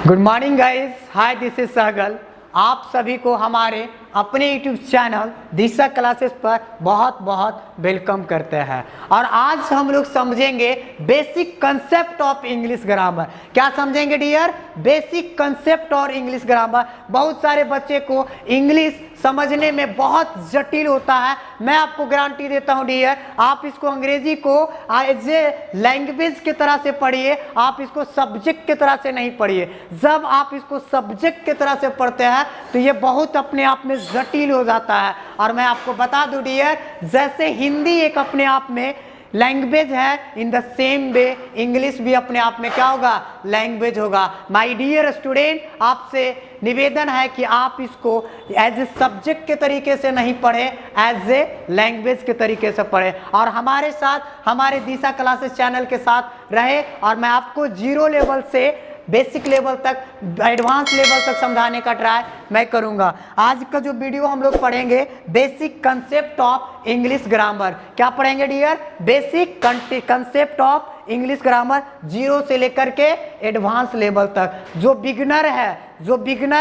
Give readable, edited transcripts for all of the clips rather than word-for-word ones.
Good morning guys, hi this is Sehgal. आप सभी को हमारे अपने यूट्यूब चैनल दिशा क्लासेस पर बहुत बहुत वेलकम करते हैं। और आज हम लोग समझेंगे basic concept of English grammar. क्या समझेंगे डियर? बेसिक कंसेप्ट और इंग्लिश ग्रामर। बहुत सारे बच्चे को इंग्लिश समझने में बहुत जटिल होता है। मैं आपको गारंटी देता हूं डियर, आप इसको अंग्रेजी को एज ए लैंग्वेज की तरह से पढ़िए, आप इसको सब्जेक्ट की तरह से नहीं पढ़िए। जब आप इसको सब्जेक्ट की तरह से पढ़ते हैं तो ये बहुत अपने आप में जटिल हो जाता है। और मैं आपको बता दूं डियर, जैसे हिंदी एक अपने आप में लैंग्वेज है, इन द सेम वे इंग्लिश भी अपने आप में क्या होगा? लैंग्वेज होगा। माय डियर स्टूडेंट, आपसे निवेदन है कि आप इसको एज ए सब्जेक्ट के तरीके से नहीं पढ़े, एज ए लैंग्वेज के तरीके से पढ़े। और हमारे साथ हमारे दिशा क्लासेस चैनल के साथ रहे और मैं आपको जीरो लेवल से बेसिक लेवल तक, एडवांस लेवल तक समझाने का ट्राई मैं करूंगा। आज का जो वीडियो हम लोग पढ़ेंगे basic concept of English grammar. क्या पढ़ेंगे dear? Basic concept of English grammar, zero से लेकर के एडवांस लेवल तक। जो बिगनर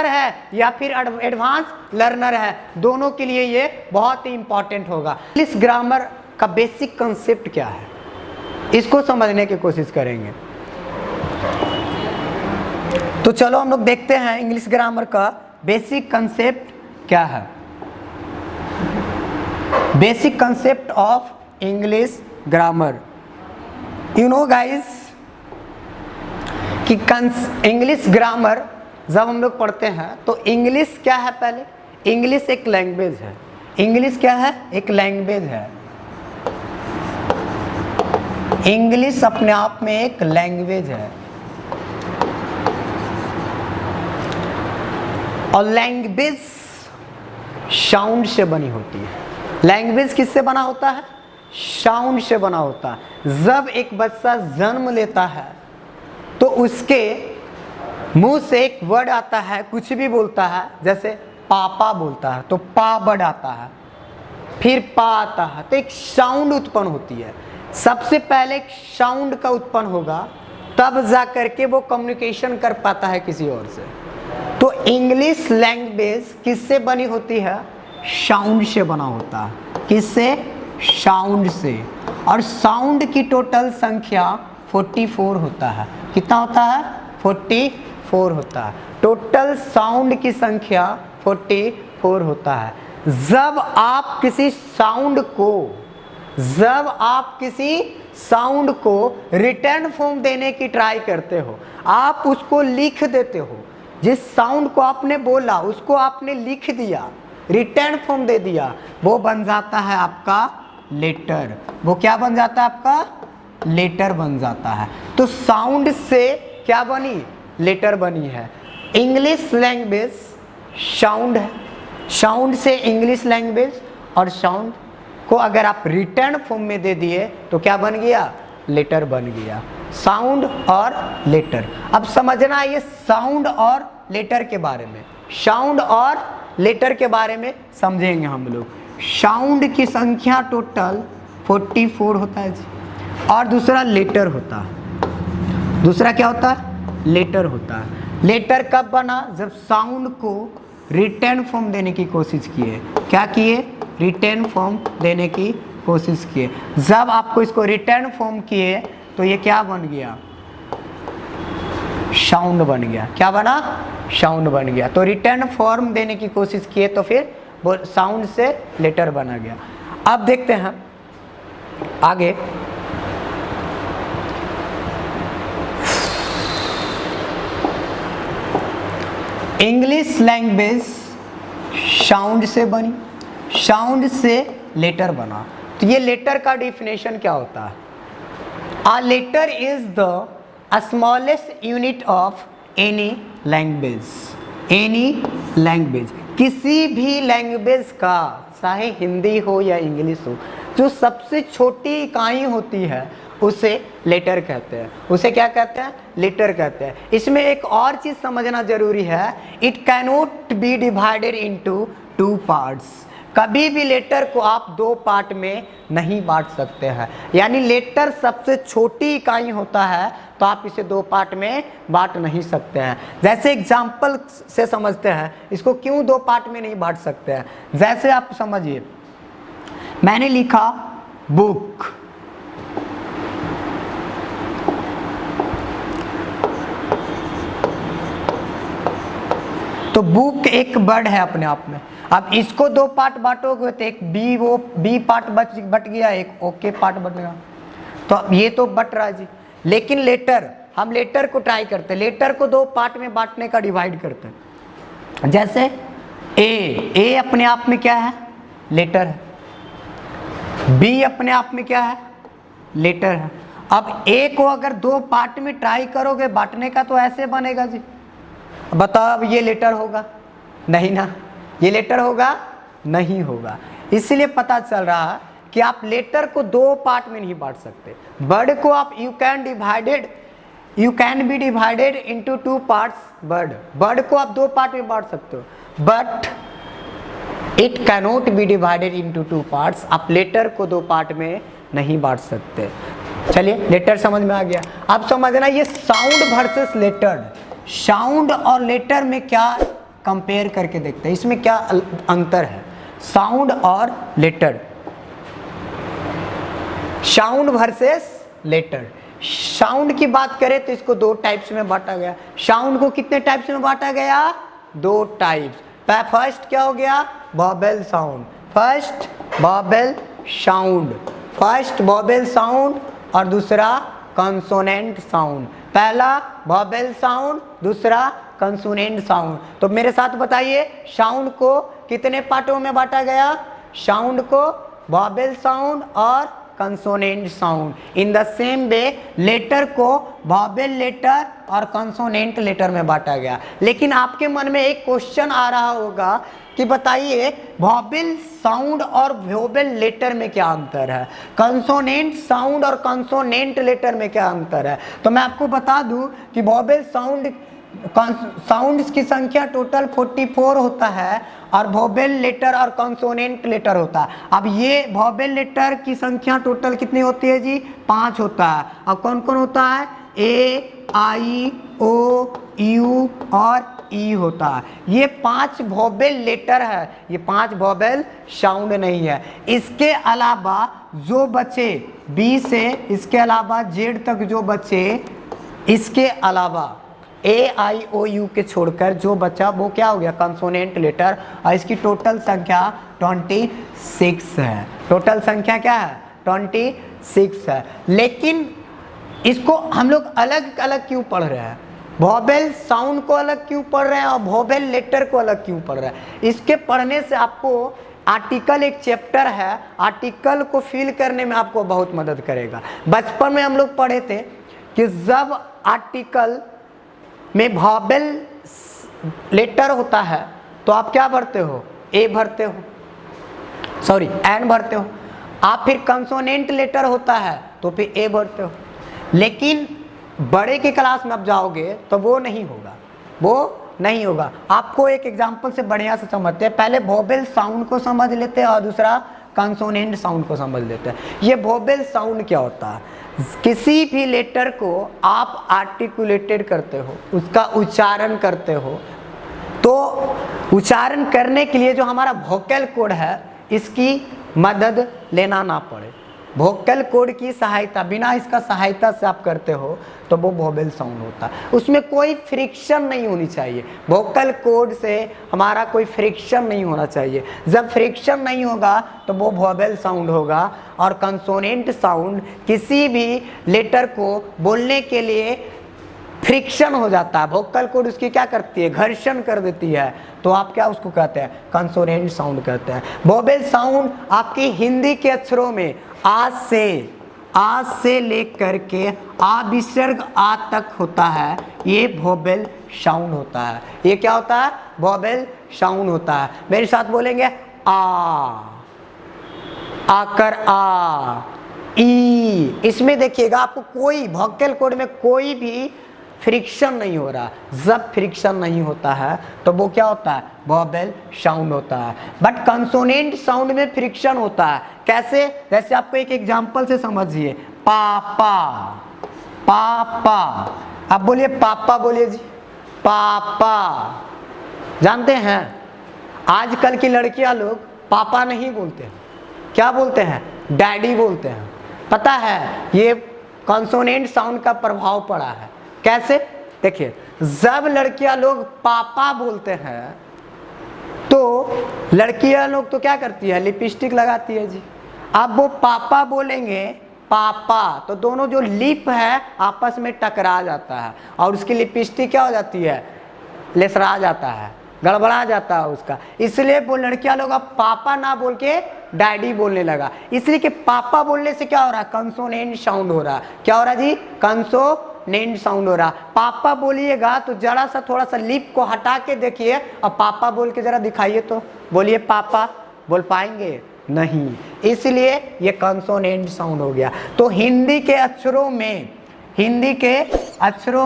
है या फिर एडवांस लर्नर है, दोनों के लिए ये बहुत ही इंपॉर्टेंट होगा। इंग्लिश ग्रामर का बेसिक कंसेप्ट क्या है, इसको समझने की कोशिश करेंगे। तो चलो हम लोग देखते हैं इंग्लिश ग्रामर का बेसिक कंसेप्ट क्या है। Basic concept of English grammar. You know guys कि इंग्लिश ग्रामर जब हम लोग पढ़ते हैं तो इंग्लिश क्या है? पहले इंग्लिश एक लैंग्वेज है। इंग्लिश क्या है? एक लैंग्वेज है। इंग्लिश अपने आप में एक लैंग्वेज है। और लैंग्वेज साउंड से बनी होती है। लैंग्वेज किससे बना होता है? साउंड से बना होता है। जब एक बच्चा जन्म लेता है तो उसके मुंह से एक वर्ड आता है, कुछ भी बोलता है, जैसे पापा बोलता है तो पा वर्ड आता है, फिर पा आता है, तो एक साउंड उत्पन्न होती है। सबसे पहले एक साउंड का उत्पन्न होगा, तब जा करके वो कम्युनिकेशन कर पाता है किसी और से। तो इंग्लिश लैंग्वेज किससे बनी होती है? साउंड से बना होता है। किससे? साउंड से। और साउंड की टोटल संख्या 44 होता है। कितना होता है? 44 होता है। टोटल साउंड की संख्या 44 होता है। जब आप किसी साउंड को रिटर्न फॉर्म देने की ट्राई करते हो, आप उसको लिख देते हो। जिस साउंड को आपने बोला उसको आपने लिख दिया, रिटर्न फॉर्म दे दिया, वो बन जाता है आपका लेटर। वो क्या बन जाता है? आपका लेटर बन जाता है। तो साउंड से क्या बनी? लेटर बनी है। इंग्लिश लैंग्वेज साउंड है। साउंड से इंग्लिश लैंग्वेज, और साउंड को अगर आप रिटर्न फॉर्म में दे दिए तो क्या बन गया? लेटर बन गया। साउंड और लेटर। अब समझना है ये साउंड और लेटर के बारे में। साउंड और लेटर के बारे में समझेंगे हम लोग। साउंड की संख्या टोटल 44 होता है जी। और दूसरा लेटर होता है। दूसरा क्या होता है? लेटर होता है। लेटर कब बना? जब साउंड को रिटर्न फॉर्म देने की कोशिश किए। क्या किए? रिटर्न फॉर्म देने की कोशिश किए। जब आपको इसको रिटर्न फॉर्म किए तो ये क्या बन गया? साउंड बन गया। क्या बना? साउंड बन गया। तो रिटर्न फॉर्म देने की कोशिश किए तो फिर वो साउंड से लेटर बना गया। अब देखते हैं आगे। इंग्लिश लैंग्वेज साउंड से बनी, साउंड से लेटर बना। तो ये लेटर का डिफिनेशन क्या होता है? A letter is the smallest unit of any language. Any language, किसी भी लैंग्वेज का, चाहे हिंदी हो या इंग्लिश हो, जो सबसे छोटी इकाई होती है उसे लेटर कहते हैं। उसे क्या कहते हैं? लेटर कहते हैं। इसमें एक और चीज़ समझना जरूरी है, it cannot be divided into 2 parts. कभी भी लेटर को आप दो पार्ट में नहीं बांट सकते हैं, यानी लेटर सबसे छोटी इकाई होता है तो आप इसे दो पार्ट में बांट नहीं सकते हैं। जैसे एग्जाम्पल से समझते हैं इसको क्यों दो पार्ट में नहीं बांट सकते हैं। जैसे आप समझिए, मैंने लिखा बुक, तो बुक एक वर्ड है अपने आप में। अब इसको दो पार्ट बांटोगे तो एक बी पार्ट बट गया, एक ओके पार्ट बट गया, तो अब ये तो बट रहा है जी। लेकिन लेटर, हम लेटर को ट्राई करते हैं, लेटर को दो पार्ट में बांटने का डिवाइड करते हैं। जैसे ए अपने आप में क्या है, लेटर है। बी अपने आप में क्या है, लेटर है। अब ए को अगर दो पार्ट में ट्राई करोगे बांटने का तो ऐसे बनेगा जी। बताओ अब ये लेटर होगा? नहीं ना, ये लेटर होगा? नहीं होगा। इसलिए पता चल रहा है कि आप लेटर को दो पार्ट में नहीं बांट सकते। वर्ड को आप you can be divided into two parts. Word को आप दो पार्ट में बांट सकते हो, but it cannot be divided into two parts. आप लेटर को दो पार्ट में नहीं बांट सकते। चलिए, लेटर समझ में आ गया। अब समझना ये साउंड वर्सेस लेटर, साउंड और लेटर में क्या कंपेयर करके देखते हैं, इसमें क्या अंतर है साउंड और letter. Sound versus letter. Sound की बात करें तो इसको दो टाइप्स में बांटा गया। साउंड को कितने टाइप्स में बांटा गया? दो टाइप्स। फर्स्ट क्या हो गया? Vowel sound. First vowel sound और दूसरा कंसोनेंट साउंड। पहला वॉवेल साउंड, दूसरा कंसोनेंट साउंड। तो मेरे साथ बताइए, साउंड को कितने पार्टों में बांटा गया? साउंड को वॉवेल साउंड और consonant sound. In the same way letter को वॉवेल लेटर और कंसोनेंट लेटर में बांटा गया। लेकिन आपके मन में एक क्वेश्चन आ रहा होगा कि बताइए वॉवेल साउंड और वॉवेल लेटर में क्या अंतर है, कंसोनेंट साउंड और कंसोनेंट लेटर में क्या अंतर है। तो मैं आपको बता दूं कि वॉवेल साउंड की संख्या टोटल 44 होता है और वॉवेल लेटर और कंसोनेंट लेटर होता है। अब ये वॉवेल लेटर की संख्या टोटल कितनी होती है जी? 5 होता है। अब कौन कौन होता है? ए, आई, ओ, यू और ई होता है। ये 5 वॉवेल लेटर है, ये 5 वॉवेल साउंड नहीं है। इसके अलावा जो बचे बी से, इसके अलावा जेड तक जो बचे, इसके अलावा ए, आई, ओ, यू के छोड़कर जो बचा वो क्या हो गया? Consonant letter. और इसकी टोटल संख्या 26 है। टोटल संख्या क्या है? 26 है। लेकिन इसको हम लोग अलग अलग क्यों पढ़ रहे हैं? वॉवेल साउंड को अलग क्यों पढ़ रहे हैं और वॉवेल लेटर को अलग क्यों पढ़ रहे हैं? इसके पढ़ने से आपको आर्टिकल, एक चैप्टर है, आर्टिकल को फिल करने में आपको बहुत मदद करेगा। बचपन में हम लोग पढ़े थे कि जब आर्टिकल में वॉवेल लेटर होता है तो आप क्या भरते हो? ए भरते हो, सॉरी एन भरते हो। आप फिर कंसोनेंट लेटर होता है तो फिर ए भरते हो। लेकिन बड़े की क्लास में आप जाओगे तो वो नहीं होगा। आपको एक एग्जांपल से बढ़िया से समझते हैं। पहले वॉवेल साउंड को समझ लेते हैं और दूसरा कंसोनेंट साउंड को समझ लेते हैं। ये वॉवेल साउंड क्या होता है? किसी भी लेटर को आप आर्टिकुलेटेड करते हो, उसका उच्चारण करते हो, तो उच्चारण करने के लिए जो हमारा वोकल कोड है इसकी मदद लेना ना पड़े। वोकल कोड की सहायता, बिना इसका सहायता से आप करते हो तो वो वॉवेल साउंड होता है। उसमें कोई फ्रिक्शन नहीं होनी चाहिए। वोकल कोड से हमारा कोई फ्रिक्शन नहीं होना चाहिए। जब फ्रिक्शन नहीं होगा तो वो वॉवेल साउंड होगा। और कंसोनेंट साउंड किसी भी लेटर को बोलने के लिए फ्रिक्शन हो जाता है, वोकल कोड उसकी क्या करती है? घर्षण कर देती है, तो आप क्या उसको कहते हैं? कंसोनेंट साउंड कहते हैं। वॉवेल साउंड आपकी हिंदी के अक्षरों में आज से लेकर के आ विसर्ग आ तक होता है, ये वॉवेल साउंड होता है। ये क्या होता है? वॉवेल साउंड होता है। मेरे साथ बोलेंगे आकर आ, ई। इसमें देखिएगा आपको कोई वोकल कोड में कोई भी फ्रिक्शन नहीं हो रहा। जब फ्रिक्शन नहीं होता है तो वो क्या होता है, वोवेल साउंड होता है। बट कंसोनेंट साउंड में फ्रिक्शन होता है। कैसे, जैसे आपको एक एग्जांपल से समझिए, पापा, पापा, अब बोलिए पापा, बोलिए जी पापा। जानते हैं आजकल की लड़कियां लोग पापा नहीं बोलते, क्या बोलते हैं, डैडी बोलते हैं। पता है ये कंसोनेंट साउंड का प्रभाव पड़ा है। कैसे, देखिए जब लड़कियां लोग पापा बोलते हैं तो लड़कियां लोग तो क्या करती है, लिपस्टिक लगाती है जी। अब वो पापा बोलेंगे पापा तो दोनों जो लिप है आपस में टकरा जाता है और उसकी लिपस्टिक क्या हो जाती है, लेसरा जाता है, गड़बड़ा जाता है उसका। इसलिए वो लड़कियां लोग अब पापा ना बोल के डैडी बोलने लगा। इसलिए कि पापा बोलने से क्या हो रहा है, कंसोनेंट साउंड हो रहा है। क्या हो रहा है जी, कंसोनेंट साउंड हो रहा। पापा बोलिएगा तो जरा सा थोड़ा सा लिप को हटा के देखिए और पापा बोल के जरा दिखाइए, तो बोलिए पापा, बोल पाएंगे नहीं, इसलिए ये कंसोनेंट साउंड हो गया। तो हिंदी के अक्षरों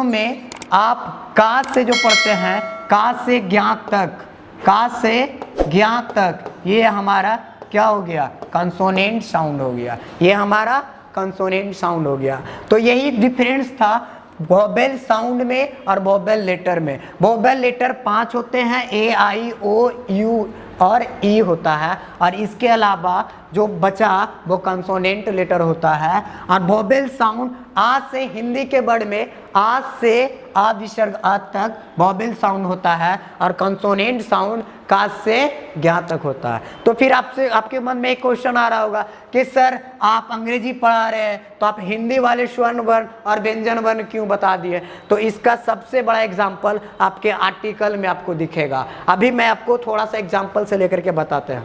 में आप का से जो पढ़ते हैं, का से ज्ञात तक, का से ज्ञात तक, ये हमारा क्या हो गया, कंसोनेंट साउंड हो गया। ये हमारा कंसोनेंट साउंड हो गया। तो यही डिफरेंस था वोवेल साउंड में और वोवेल लेटर में। वोवेल लेटर 5 होते हैं, ए आई ओ यू और ई होता है, और इसके अलावा जो बचा वो कंसोनेंट लेटर होता है। और वोवेल साउंड आज से हिंदी के वर्ड में आज से आ विसर्ग आ तक वोवेल साउंड होता है और कंसोनेंट साउंड का से ज्ञा तक होता है। तो फिर आपके मन में एक क्वेश्चन आ रहा होगा कि सर आप अंग्रेजी पढ़ा रहे हैं तो आप हिंदी वाले स्वर्ण वर्ण और व्यंजन वर्ण क्यों बता दिए। तो इसका सबसे बड़ा एग्जाम्पल आपके आर्टिकल में आपको दिखेगा। अभी मैं आपको थोड़ा सा एग्जाम्पल से लेकर के बताते हैं।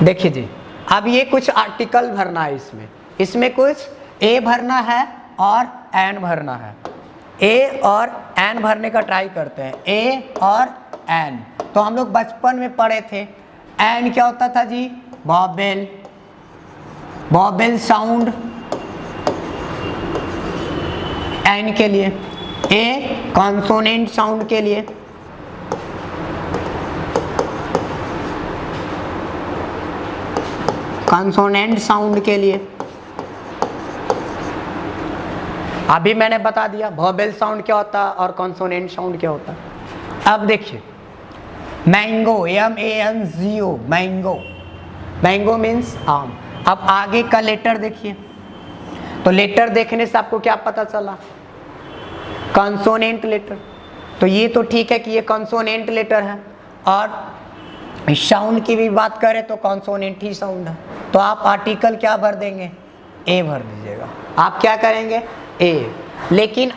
देखिए जी, अब ये कुछ आर्टिकल भरना है, इसमें कुछ ए भरना है और एन भरना है। ए और एन भरने का ट्राई करते हैं, ए और एन। तो हम लोग बचपन में पढ़े थे, एन क्या होता था जी, वोवेल, वोवेल साउंड एन के लिए, ए कॉन्सोनेंट साउंड के लिए, कॉन्सोनेंट साउंड के लिए। अभी मैंने बता दिया वोवेल साउंड क्या होता है और कॉन्सोनेंट साउंड क्या होता है। अब देखिए mango, MANGO, mango, mango means आम। अब आगे का लेटर देखिए, तो लेटर देखने से आपको क्या पता चला, कॉन्सोनेंट लेटर। तो ये तो ठीक है कि ये कॉन्सोनेंट लेटर है, और साउंड की भी बात करें तो कॉन्सोनेंट ही साउंड है। तो आप आर्टिकल क्या भर देंगे, ए भर दीजिएगा। आप क्या करेंगे, ए। लेकिन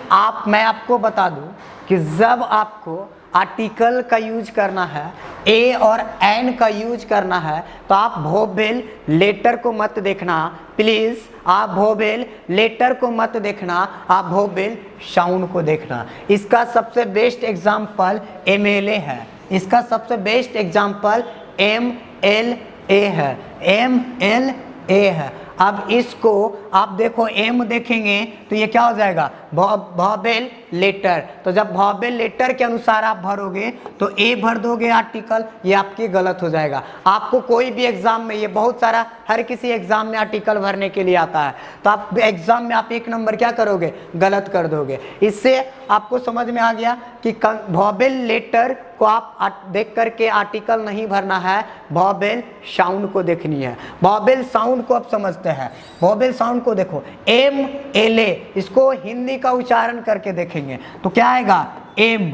मैं आपको बता दूं कि जब आपको आर्टिकल का यूज करना है, ए और एन का यूज करना है, तो आप वोवेल लेटर को मत देखना प्लीज़। आप वोवेल लेटर को मत देखना, आप वोवेल साउंड को देखना। इसका सबसे बेस्ट एग्जाम्पल MLA है, इसका सबसे बेस्ट एग्जाम्पल MLA है, MLA है। अब इसको आप देखो, एम देखेंगे तो ये क्या हो जाएगा, वोवेल लेटर। तो जब वोवेल लेटर के अनुसार आप भरोगे तो ए भर दोगे आर्टिकल, ये आपकी गलत हो जाएगा। आपको कोई भी एग्जाम में, ये बहुत सारा हर किसी एग्जाम में आर्टिकल भरने के लिए आता है, तो आप एग्जाम में आप 1 नंबर क्या करोगे, गलत कर दोगे। इससे आपको समझ में आ गया कि वोवेल लेटर को आप देख करके आर्टिकल नहीं भरना है, वोवेल साउंड को देखनी है। वोवेल साउंड को आप समझते हैं, वोवेल साउंड को देखो, MLA, इसको हिंदी का उच्चारण करके देखेंगे तो क्या आएगा, MLA।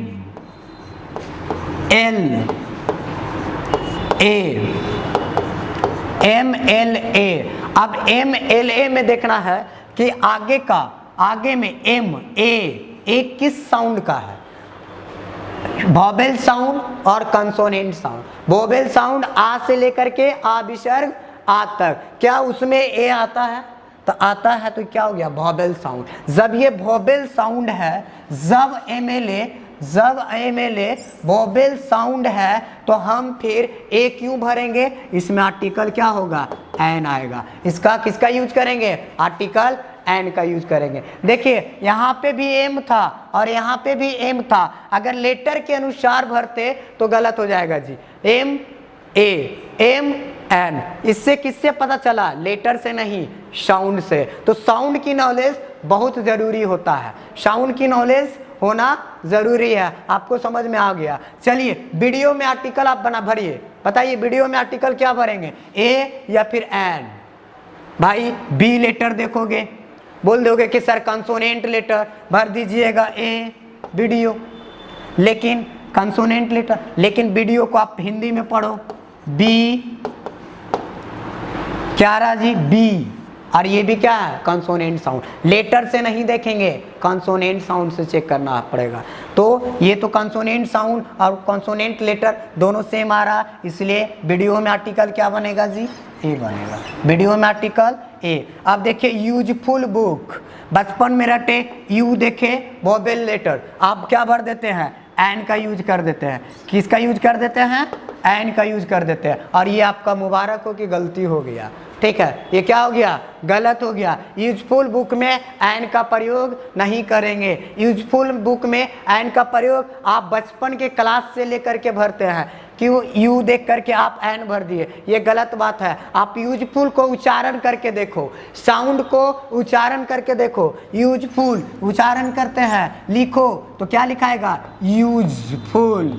अब MLA में देखना है कि आगे में A किस साउंड का है, वोवेल साउंड और कंसोनेंट साउंड। वोवेल साउंड आ से लेकर के आ विसर्ग आ तक, क्या उसमें ए आता है, तो आता है, तो क्या हो गया, वोवेल साउंड। जब ये वोवेल साउंड है, जब MLA जब ए में ले वोवेल साउंड है तो हम फिर ए क्यों भरेंगे, इसमें आर्टिकल क्या होगा, एन आएगा। इसका किसका यूज करेंगे, आर्टिकल एन का यूज करेंगे। देखिए यहाँ पे भी एम था और यहाँ पे भी एम था, अगर लेटर के अनुसार भरते तो गलत हो जाएगा जी। एम ए, एम एन, इससे किससे पता चला, लेटर से नहीं साउंड से। तो साउंड की नॉलेज बहुत जरूरी होता है, साउंड की नॉलेज होना जरूरी है। आपको समझ में आ गया। चलिए वीडियो में आर्टिकल आप बना भरिए, बताइए वीडियो में आर्टिकल क्या भरेंगे, ए या फिर एन। भाई बी लेटर देखोगे, बोल दोगे कि सर कंसोनेंट लेटर, भर दीजिएगा ए वीडियो, लेकिन कंसोनेंट लेटर, लेकिन वीडियो को आप हिंदी में पढ़ो, बी क्या रहा जी, बी, और ये भी क्या है, कंसोनेंट साउंड। लेटर से नहीं देखेंगे, कंसोनेंट साउंड से चेक करना पड़ेगा। तो ये तो कंसोनेंट साउंड और कंसोनेंट लेटर दोनों सेम आ रहा, इसलिए वीडियो में आर्टिकल क्या बनेगा जी, ए बनेगा, वीडियो में आर्टिकल ए। अब देखिए यूजफुल बुक, बचपन में रटे यू देखे वोवेल लेटर, आप क्या भर देते हैं, एन का यूज कर देते हैं। किसका यूज कर देते हैं, एन का यूज कर देते हैं, और ये आपका मुबारक हो कि गलती हो गया, ठीक है, ये क्या हो गया, गलत हो गया। यूजफुल बुक में एन का प्रयोग नहीं करेंगे, यूजफुल बुक में एन का प्रयोग आप बचपन के क्लास से लेकर के भरते हैं, क्यों, यू देख करके आप एन भर दिए, ये गलत बात है। आप यूजफुल को उच्चारण करके देखो, साउंड को उच्चारण करके देखो, यूजफुल उच्चारण करते हैं, लिखो तो क्या लिखाएगा, यूजफुल,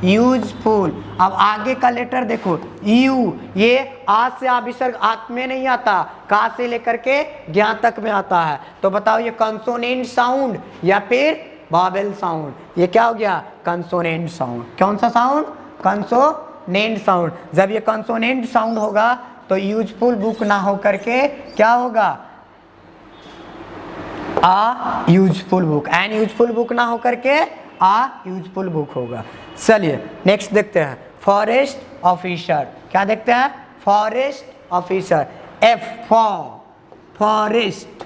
यूजफुल। अब आगे का लेटर देखो यू, ये आ से आ विसर्ग आत में नहीं आता, का से लेकर के ज्ञा तक में आता है। तो बताओ ये कंसोनेंट साउंड या फिर वोवेल साउंड, ये क्या हो गया, कंसोनेंट साउंड। कौन सा साउंड, कंसोनेंट साउंड। जब ये कंसोनेंट साउंड होगा तो यूजफुल बुक ना हो करके क्या होगा, a useful book, an useful book ना हो करके आ यूजफुल बुक होगा। चलिए नेक्स्ट देखते हैं, फॉरेस्ट ऑफिसर। क्या देखते हैं, forest officer, F for, forest,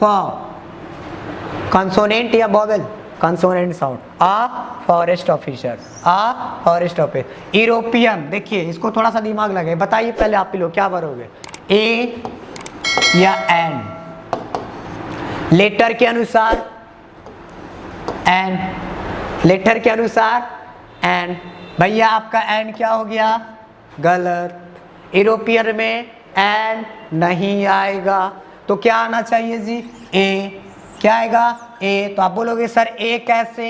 for consonant या वोवेल, कंसोनेंट साउंड, आ फॉरेस्ट ऑफिसर, आ फॉरेस्ट ऑफिसर। यूरोपियन, देखिए इसको थोड़ा सा दिमाग लगे, बताइए पहले आप ही लोग क्या भरोगे, ए या एन, लेटर के अनुसार एन, लेटर के अनुसार एन। भैया आपका एन क्या हो गया, गलत। यूरोपियन में एन नहीं आएगा, तो क्या आना चाहिए जी, ए। क्या आएगा, ए। तो आप बोलोगे सर ए कैसे,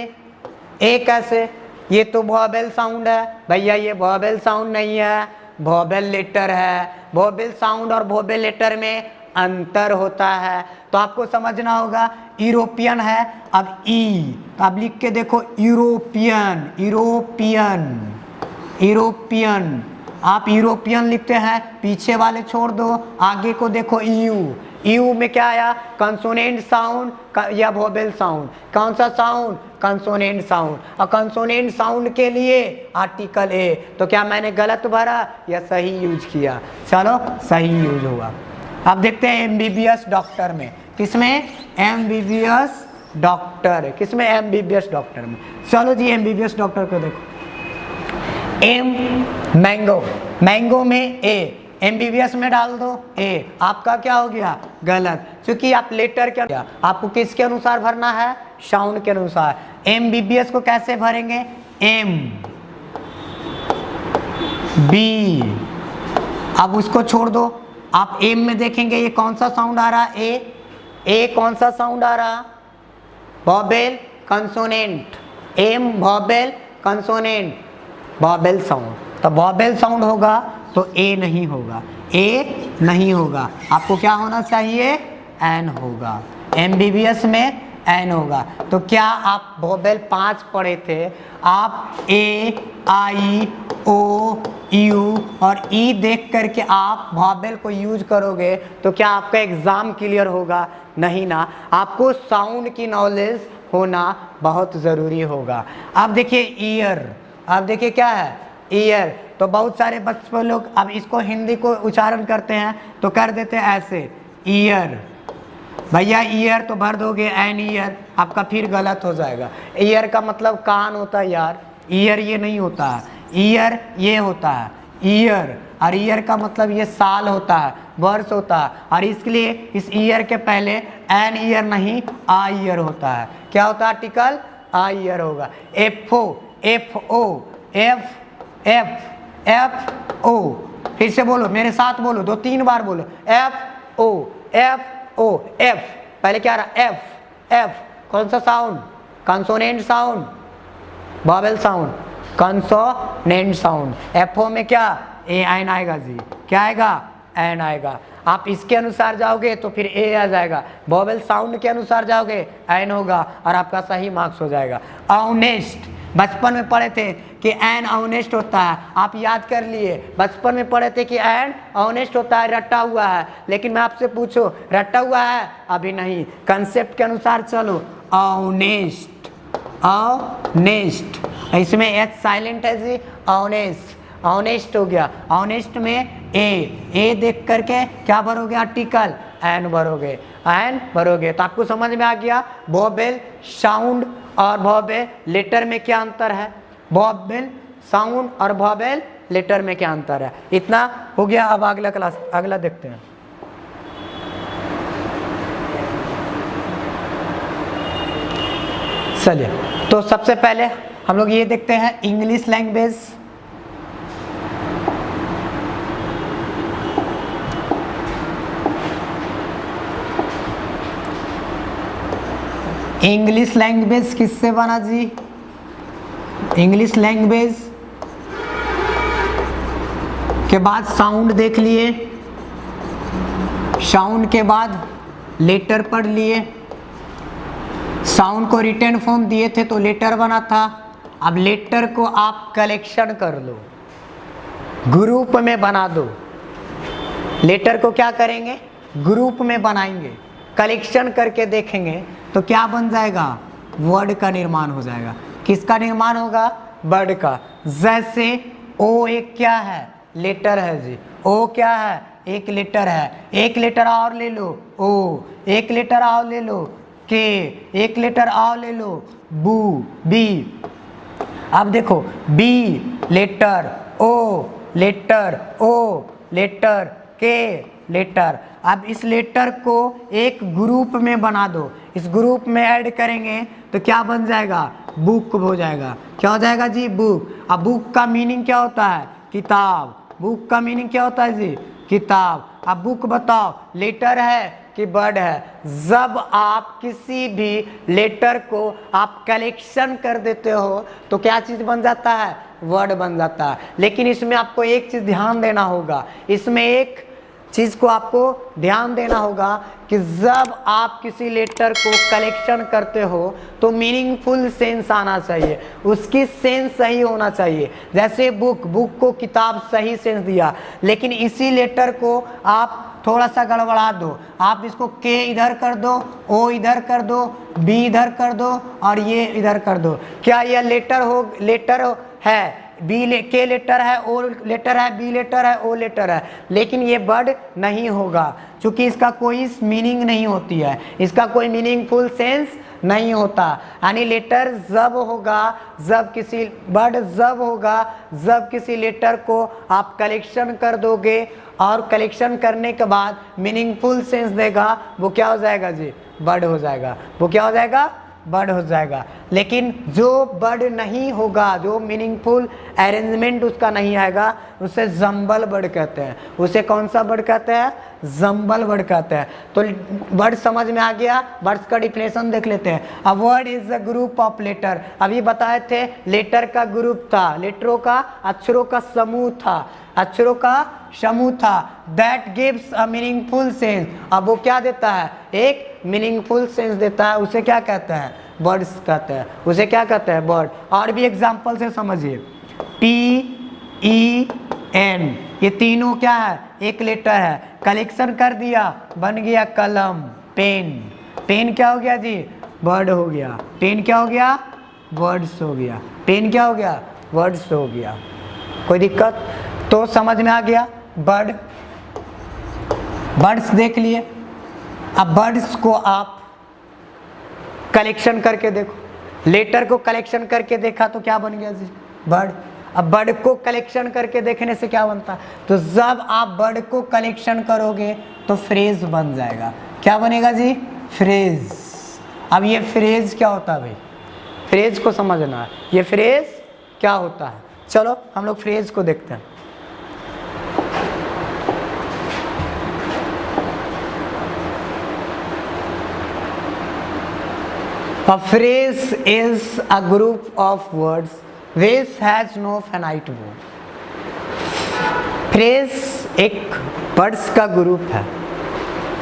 ए कैसे, ये तो वोवेल साउंड है। भैया ये वोवेल साउंड नहीं है, वोवेल लेटर है। वोवेल साउंड और वोवेल लेटर में अंतर होता है, तो आपको समझना होगा। यूरोपियन है, अब ई, तो आप लिख के देखो यूरोपियन, यूरोपियन, यूरोपियन। आप यूरोपियन लिखते हैं, पीछे वाले छोड़ दो, आगे को देखो यू। यू में क्या आया, कंसोनेंट साउंड या वोवेल साउंड। कौन सा साउंड, कंसोनेंट साउंड। और कंसोनेंट साउंड के लिए आर्टिकल ए। तो क्या मैंने गलत भरा या सही यूज किया, चलो सही यूज हुआ। अब देखते हैं एमबीबीएस डॉक्टर में, किसमें, एमबीबीएस डॉक्टर, किसमें, एमबीबीएस डॉक्टर में। चलो जी एमबीबीएस डॉक्टर को देखो, एम मैंगो, मैंगो में ए, एमबीबीएस में डाल दो ए, आपका क्या हो गया, गलत, क्योंकि आप लेटर के, आपको किसके अनुसार भरना है, साउंड के अनुसार। एमबीबीएस को कैसे भरेंगे, एम बी, अब उसको छोड़ दो, आप एम में देखेंगे ये कौन सा साउंड आ रहा, ए कौन सा साउंड आ रहा, vowel consonant, M vowel consonant, vowel sound. तो वोवेल साउंड होगा तो ए नहीं होगा, ए नहीं होगा, आपको क्या होना चाहिए, एन होगा। एमबीबीएस में एन होगा। तो क्या आप वोवेल 5 पढ़े थे, आप ए आई ओ यू और ई देख करके आप वोवेल को यूज करोगे तो क्या आपका एग्जाम क्लियर होगा, नहीं ना। आपको साउंड की नॉलेज होना बहुत ज़रूरी होगा। अब देखिए ईयर, अब देखिए क्या है, ईयर। तो बहुत सारे बच्चे लोग अब इसको हिंदी को उच्चारण करते हैं तो कर देते हैं ऐसे, ईयर। भैया ईयर तो भर दोगे एन ईयर, आपका फिर गलत हो जाएगा। ईयर का मतलब कान होता है यार, ईयर ये नहीं होता है, ईयर ये होता है ईयर, और ईयर का मतलब ये साल होता है, वर्ष होता है, और इसलिए इस ईयर के पहले एन ईयर नहीं आ ईयर होता है। क्या होता है आर्टिकल? आ ईयर होगा। F O, F O, F F F O, फिर से बोलो मेरे साथ बोलो, 2-3 बार बोलो, F O F O F. पहले क्या रहा? एफ एफ कौन सा sound? Consonant sound, vowel sound, consonant sound. F O में क्या? ए एन आएगा जी, क्या आएगा? एन आएगा। आप इसके अनुसार जाओगे तो फिर ए आ जाएगा, वॉवेल साउंड के अनुसार जाओगे एन होगा, और आपका सही मार्क्स हो जाएगा। ऑनेस्ट, बचपन में पढ़े थे कि एन ऑनेस्ट होता है, आप याद कर लिए, बचपन में पढ़े थे कि एन ऑनेस्ट होता है, रटा हुआ है। लेकिन मैं आपसे पूछो रटा हुआ है? अभी नहीं, कंसेप्ट के अनुसार चलो। ऑनेस्ट, ऑनेस्ट, इसमें एच साइलेंट है जी, ऑनेस्ट, ऑनेस्ट हो गया। ऑनेस्ट में ए देख करके क्या भरोगे? आर्टिकल एन भरोगे, एन भरोगे। तो आपको समझ में आ गया वॉवेल साउंड और वॉवेल लेटर में क्या अंतर है, वॉवेल साउंड और वॉवेल लेटर में क्या अंतर है। इतना हो गया। अब अगला क्लास, अगला देखते हैं। चलिए, तो सबसे पहले हम लोग ये देखते हैं इंग्लिश लैंग्वेज। इंग्लिश लैंग्वेज किससे बना जी? इंग्लिश लैंग्वेज के बाद साउंड देख लिए, साउंड के बाद लेटर पढ़ लिए, साउंड को रिटन फॉर्म दिए थे तो लेटर बना था। अब लेटर को आप कलेक्शन कर लो, ग्रुप में बना दो। लेटर को क्या करेंगे? ग्रुप में बनाएंगे, कलेक्शन करके देखेंगे तो क्या बन जाएगा? वर्ड का निर्माण हो जाएगा। किसका निर्माण होगा? वर्ड का। जैसे ओ एक क्या है? लेटर है जी। ओ क्या है? एक लेटर है। एक लेटर और ले लो, ओ। एक लेटर और ले लो, के। एक लेटर और ले लो, बू, बी। अब देखो, B letter, O letter, O letter, K letter. अब इस लेटर को एक ग्रुप में बना दो, इस ग्रुप में ऐड करेंगे तो क्या बन जाएगा? बुक हो जाएगा। क्या हो जाएगा जी? बुक। अब बुक का मीनिंग क्या होता है? किताब। बुक का मीनिंग क्या होता है जी? किताब। अब बुक बताओ, लेटर है कि वर्ड है? जब आप किसी भी लेटर को आप कलेक्शन कर देते हो तो क्या चीज़ बन जाता है? वर्ड बन जाता है। लेकिन इसमें आपको एक चीज़ ध्यान देना होगा, इसमें एक चीज़ को आपको ध्यान देना होगा कि जब आप किसी लेटर को कलेक्शन करते हो तो मीनिंगफुल सेंस आना चाहिए, उसकी सेंस सही होना चाहिए। जैसे बुक, बुक को किताब सही सेंस दिया, लेकिन इसी लेटर को आप थोड़ा सा गड़बड़ा दो। आप इसको के इधर कर दो, ओ इधर कर दो, बी इधर कर दो और ये इधर कर दो। क्या यह लेटर है? बी के लेटर है, ओ लेटर है, बी लेटर है, ओ लेटर है, लेकिन ये वर्ड नहीं होगा क्योंकि इसका कोई मीनिंग नहीं होती है, इसका कोई मीनिंगफुल सेंस नहीं होता। यानी लेटर जब होगा, जब किसी वर्ड जब होगा जब किसी लेटर को आप कलेक्शन कर दोगे और कलेक्शन करने के बाद मीनिंगफुल सेंस देगा, वो क्या हो जाएगा जी? वर्ड हो जाएगा। वो क्या हो जाएगा? वर्ड हो जाएगा। लेकिन जो वर्ड नहीं होगा, जो मीनिंगफुल अरेंजमेंट उसका नहीं आएगा, उसे जंबल वर्ड कहते हैं। उसे कौन सा वर्ड कहते हैं? जंबल वर्ड कहते हैं। तो वर्ड समझ में आ गया। वर्ड्स का डिफिनेशन देख लेते हैं। A word is a group of letter. अभी बताए थे लेटर का ग्रुप था, लेटरों का, अक्षरों का समूह था, अक्षरों का समूह था। That gives a meaningful sense. अब वो क्या देता है? एक मीनिंगफुल सेंस देता है। उसे क्या कहते हैं? वर्ड्स कहते हैं। उसे क्या कहते हैं? वर्ड। और भी एग्जाम्पल से समझिए। P-E-N, ये तीनों क्या है? एक लेटर है। कलेक्शन कर दिया, बन गया कलम, पेन। पेन क्या हो गया जी? वर्ड हो गया। पेन क्या हो गया? वर्ड्स हो गया। पेन क्या हो गया? वर्ड्स हो गया। कोई दिक्कत? तो समझ में आ गया। वर्ड, वर्ड्स देख लिए। अब बर्ड्स को आप कलेक्शन करके देखो, लेटर को कलेक्शन करके देखा तो क्या बन गया जी, बर्ड। अब बर्ड को कलेक्शन करके देखने से क्या बनता, तो जब आप बर्ड को कलेक्शन करोगे तो फ्रेज बन जाएगा। क्या बनेगा जी, फ्रेज। अब ये फ्रेज क्या होता है भाई, फ्रेज को समझना है, ये फ्रेज क्या होता है। चलो हम लोग फ्रेज को देखते हैं। A phrase is a group of words which has no finite word. Phrase एक वर्ड्स का ग्रुप है,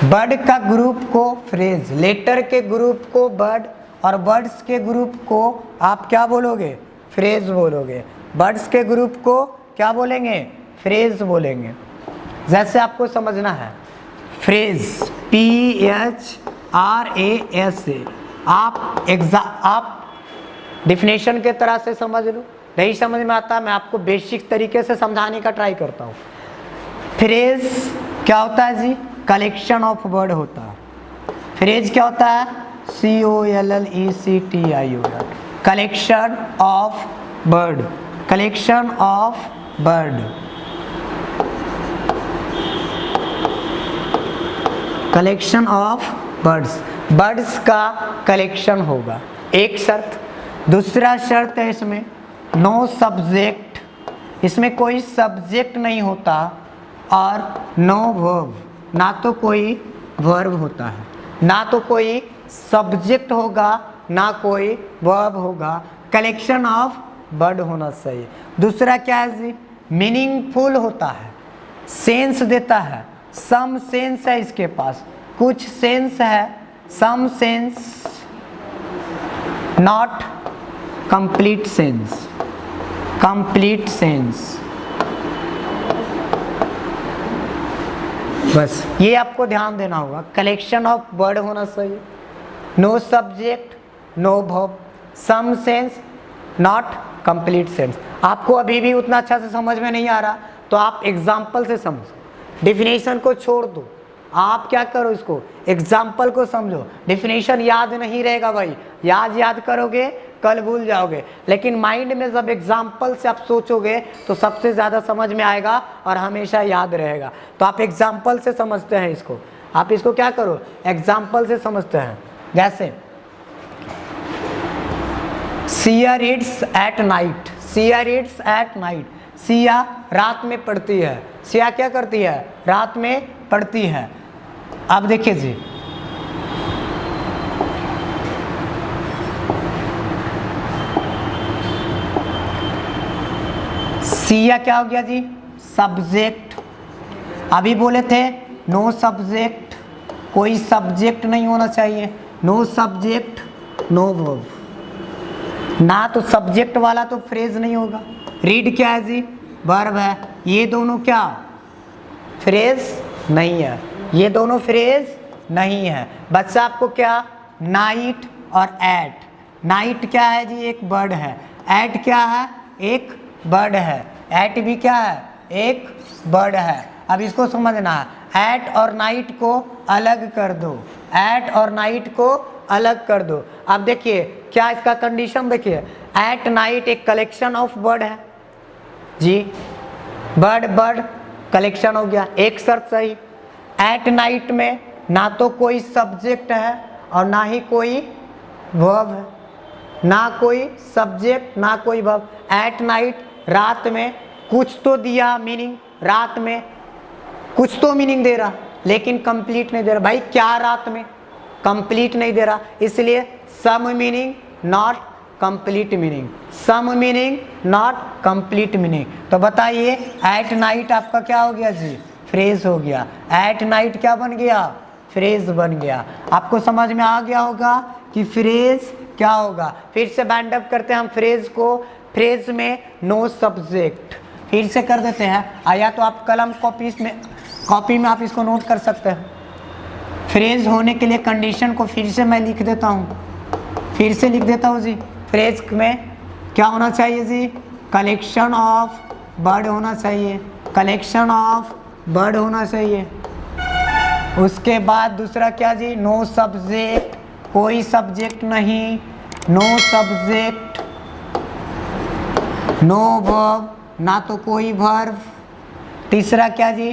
वर्ड का ग्रुप को फ्रेज, लेटर के ग्रुप को वर्ड और वर्ड्स के ग्रुप को आप क्या बोलोगे, फ्रेज बोलोगे। वर्ड्स के ग्रुप को क्या बोलेंगे, फ्रेज बोलेंगे। जैसे आपको समझना है फ्रेज, PHRAS, आप डिफिनेशन के तरह से समझ लो, नहीं समझ में आता मैं आपको बेसिक तरीके से समझाने का ट्राई करता हूँ। फ्रेज क्या होता है जी, कलेक्शन ऑफ वर्ड होता है। फ्रेज क्या होता है, COLLECTION, collection of word, collection of word, collection of words, words का कलेक्शन होगा। एक शर्त। दूसरा शर्त है इसमें नो सब्जेक्ट, इसमें कोई सब्जेक्ट नहीं होता, और नो वर्ब, ना तो कोई वर्ब होता है, ना तो कोई सब्जेक्ट होगा, ना कोई वर्ब होगा। कलेक्शन ऑफ वर्ड होना चाहिए। दूसरा क्या है जी, मीनिंगफुल होता है, सेंस देता है, सम सेंस है इसके पास, कुछ सेंस है, some sense, not complete sense, complete sense. बस ये आपको ध्यान देना होगा, कलेक्शन ऑफ वर्ड होना चाहिए, no subject, no verb, some sense, not complete sense. आपको अभी भी उतना अच्छा से समझ में नहीं आ रहा तो आप एग्जाम्पल से समझो, डिफिनेशन को छोड़ दो, आप क्या करो, इसको एग्जाम्पल को समझो। डिफिनेशन याद नहीं रहेगा भाई, याद करोगे कल भूल जाओगे, लेकिन माइंड में जब एग्जाम्पल से आप सोचोगे तो सबसे ज़्यादा समझ में आएगा और हमेशा याद रहेगा। तो आप एग्जाम्पल से समझते हैं इसको, आप इसको क्या करो, एग्जाम्पल से समझते हैं। जैसे Siya reads at night, Siya reads at night, Siya रात में पढ़ती है, सिया क्या करती है, रात में पढ़ती है। अब देखिए जी, सिया क्या हो गया जी, सब्जेक्ट। अभी बोले थे नो सब्जेक्ट, कोई सब्जेक्ट नहीं होना चाहिए, नो सब्जेक्ट नो वर्ब, ना तो सब्जेक्ट वाला तो फ्रेज नहीं होगा। रीड क्या है जी, वर्ब है, ये दोनों क्या फ्रेज नहीं है, ये दोनों फ्रेज नहीं है। बच्चा आपको क्या, नाइट और एट, नाइट क्या है जी, एक बर्ड है, एट क्या है, एक बर्ड है, एट भी क्या है, एक बर्ड है। अब इसको समझना है, एट और नाइट को अलग कर दो, एट और नाइट को अलग कर दो। अब देखिए क्या इसका कंडीशन देखिए, एट नाइट एक कलेक्शन ऑफ बर्ड है जी, बर्ड बर्ड कलेक्शन हो गया, एक शर्त सही। एट नाइट में ना तो कोई सब्जेक्ट है और ना ही कोई वर्ब है, ना कोई सब्जेक्ट ना कोई वर्ब। एट नाइट रात में, कुछ तो दिया मीनिंग, रात में कुछ तो मीनिंग दे रहा लेकिन कंप्लीट नहीं दे रहा। भाई क्या रात में, कंप्लीट नहीं दे रहा, इसलिए some meaning not complete meaning, some meaning not complete meaning. तो बताइए एट नाइट आपका क्या हो गया जी, फ्रेज हो गया। एट नाइट क्या बन गया, फ्रेज बन गया। आपको समझ में आ गया होगा कि फ्रेज क्या होगा। फिर से बैंड अप करते हैं हम फ्रेज को। फ्रेज में नो सब्जेक्ट, फिर से कर देते हैं, या तो आप कलम कॉपी में आप इसको नोट कर सकते हैं। फ्रेज होने के लिए कंडीशन को फिर से मैं लिख देता हूँ, फिर से लिख देता हूँ जी। फ्रेज में क्या होना चाहिए जी, कलेक्शन ऑफ वर्ड होना चाहिए, कलेक्शन ऑफ वर्ड होना चाहिए। उसके बाद दूसरा क्या जी, नो सब्जेक्ट, कोई सब्जेक्ट नहीं, नो सब्जेक्ट, नो वर्ब, ना तो कोई वर्ब। तीसरा क्या जी,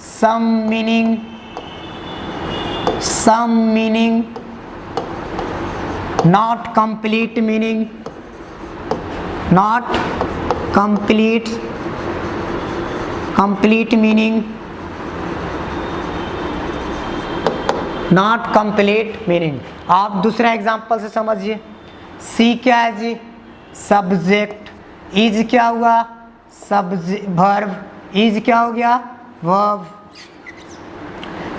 some meaning, some meaning, not complete meaning, not complete, complete meaning, not complete meaning. आप दूसरा एग्जांपल से समझिए। सी क्या है जी, सब्जेक्ट, इज क्या हुआ, सब्जेक्ट, वर्ब, इज क्या हो गया, वर्ब,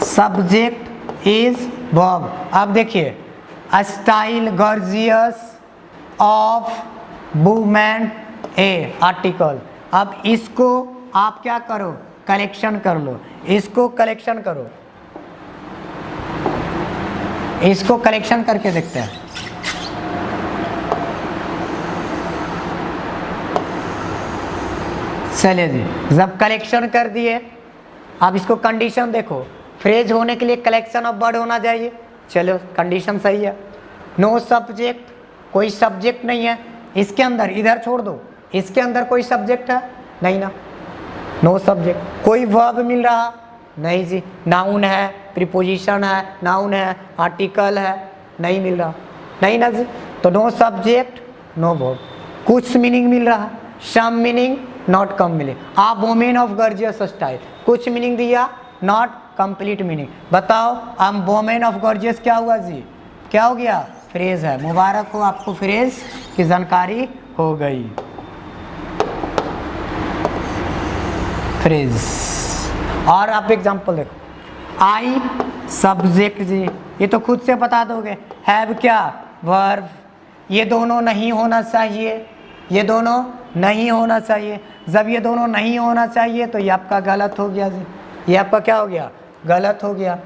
सब्जेक्ट इज वर्ब। अब देखिए, style gorgeous of women A article. अब इसको आप क्या करो, कलेक्शन कर लो, इसको कलेक्शन करो, इसको कलेक्शन करके देखते हैं। चलिए जी, जब कलेक्शन कर दिए, अब इसको कंडीशन देखो, फ्रेज होने के लिए कलेक्शन ऑफ वर्ड होना चाहिए। चलो कंडीशन सही है। नो सब्जेक्ट, कोई सब्जेक्ट नहीं है इसके अंदर, इधर छोड़ दो, इसके अंदर कोई सब्जेक्ट है नहीं ना, नो सब्जेक्ट। कोई वर्ब मिल रहा नहीं जी, नाउन है, प्रीपोजिशन है, नाउन है, आर्टिकल है, नहीं मिल रहा, नहीं ना जी, तो नो सब्जेक्ट, नो वर्ब। कुछ मीनिंग मिल रहा, some meaning, not come meaning. आप वुमेन ऑफ गॉर्जियस स्टाइल, कुछ मीनिंग दिया, नॉट कंप्लीट मीनिंग। बताओ, हम वुमेन ऑफ गॉर्जियस क्या हुआ जी, क्या हो गया, फ्रेज है। मुबारक हो, आपको फ्रेज की जानकारी हो गई। फ्रेज। और आप एग्जांपल देखो, आई सब्जेक्ट जी, ये तो खुद से बता दोगे। हैव क्या, वर्ब, ये दोनों नहीं होना चाहिए, ये दोनों नहीं होना चाहिए। जब ये दोनों नहीं होना चाहिए तो ये आपका गलत हो गया जी, ये आपका क्या हो गया, गलत हो गया।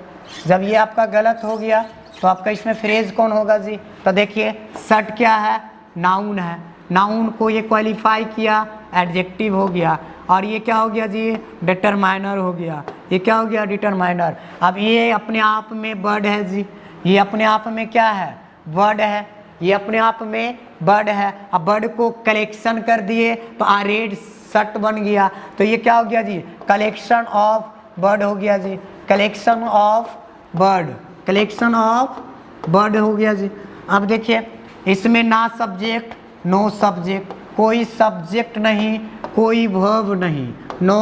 जब ये आपका गलत हो गया तो आपका इसमें फ्रेज कौन होगा जी, तो देखिए, सट क्या है, नाउन है, नाउन को ये क्वालिफाई किया, एडजेक्टिव हो गया, और ये क्या हो गया जी, डिटरमाइनर हो गया। ये क्या हो गया, डिटरमाइनर। अब ये अपने आप में वर्ड है जी, ये अपने आप में क्या है, वर्ड है, ये अपने आप में वर्ड है। अब वर्ड को कलेक्शन कर दिए तो अरेड सट बन गया, तो ये क्या हो गया जी, कलेक्शन ऑफ वर्ड हो गया जी, collection of word, collection of word हो गया जी। अब देखिए, इसमें ना सब्जेक्ट, नो सब्जेक्ट, कोई सब्जेक्ट नहीं, कोई वर्ब नहीं, नो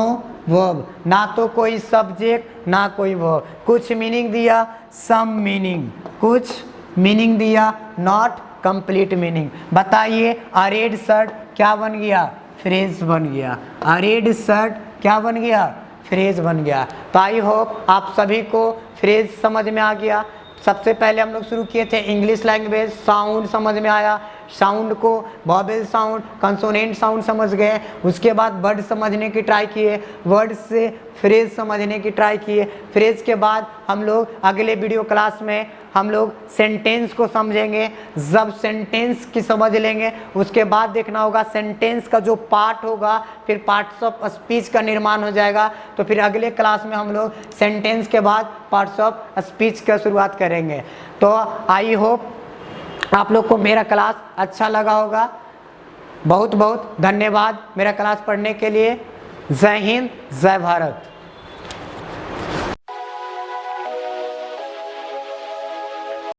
वर्ब, ना तो कोई सब्जेक्ट ना कोई वर्ब। कुछ मीनिंग दिया, सम मीनिंग, कुछ मीनिंग दिया, नॉट कंप्लीट मीनिंग। बताइए, अरेड शर्ट क्या बन गया, फ्रेज बन गया। अरेड शर्ट क्या बन गया, फ्रेज बन गया। तो आई होप आप सभी को फ्रेज समझ में आ गया। सबसे पहले हम लोग शुरू किए थे इंग्लिश लैंग्वेज, साउंड समझ में आया, साउंड को वॉवेल साउंड, कंसोनेंट साउंड समझ गए। उसके बाद वर्ड समझने की ट्राई किए, वर्ड से फ्रेज समझने की ट्राई किए। फ्रेज के बाद हम लोग अगले वीडियो क्लास में हम लोग सेंटेंस को समझेंगे। जब सेंटेंस की समझ लेंगे उसके बाद देखना होगा सेंटेंस का जो पार्ट होगा, फिर पार्ट्स ऑफ स्पीच का निर्माण हो जाएगा। तो फिर अगले क्लास में हम लोग सेंटेंस के बाद पार्ट्स ऑफ स्पीच का शुरुआत करेंगे। तो आई होप आप लोग को मेरा क्लास अच्छा लगा होगा। बहुत बहुत धन्यवाद मेरा क्लास पढ़ने के लिए। जय हिंद, जय भारत।